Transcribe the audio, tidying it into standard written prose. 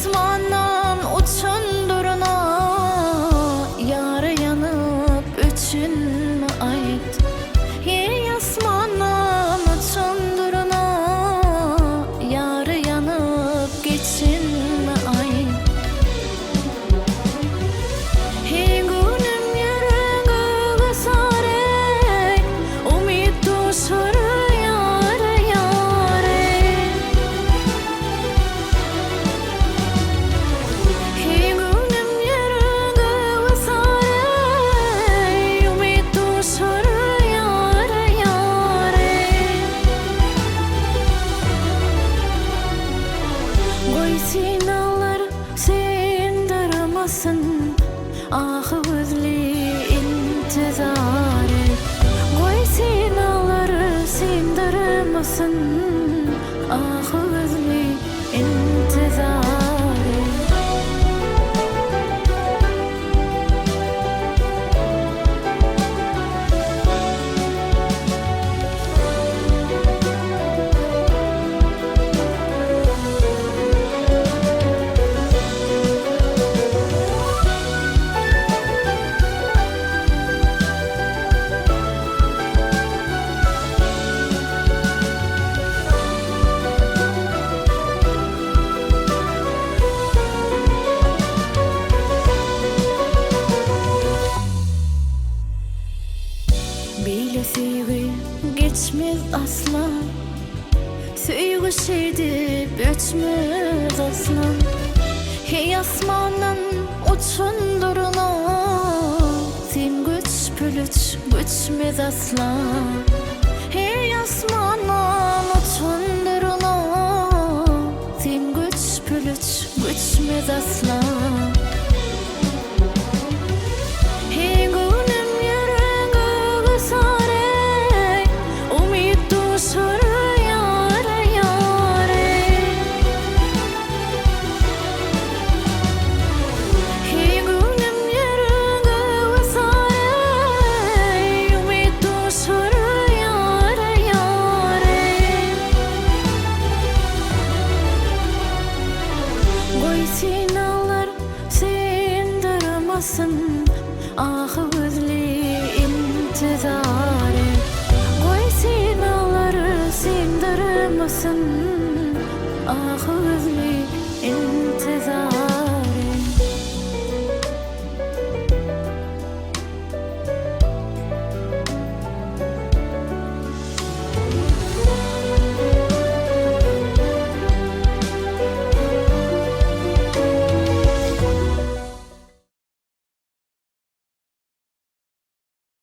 asmandan uçunduruna yar yanıp üçünme ait. Hey asmandan uçunduruna yar yanıp geçinme ait. Hey günüm yürüngü sarey umid duşur yare yare. Hey günüm yürüngü sarey umid duşur yare yare. Goy sinalar sindirmasın ah özlü intizarı. Goy sinalar sindirmasın ah özlü intizarı. Bile sevgi geçmez asla, sevgi şedip öçmez asla. Hey asmanın uçunduruna sen güç pülüç güçmez asla. Hey asmanın uçunduruna sen güç pülüç güçmez asla. Hey günüm yürüngü sarey umid duşur yare yare. Hey günüm yürüngü sarey umid duşur yare yare. Goy sinalar sindirmasın ah özlü intizarı. Goy sinalar sindirmasın ah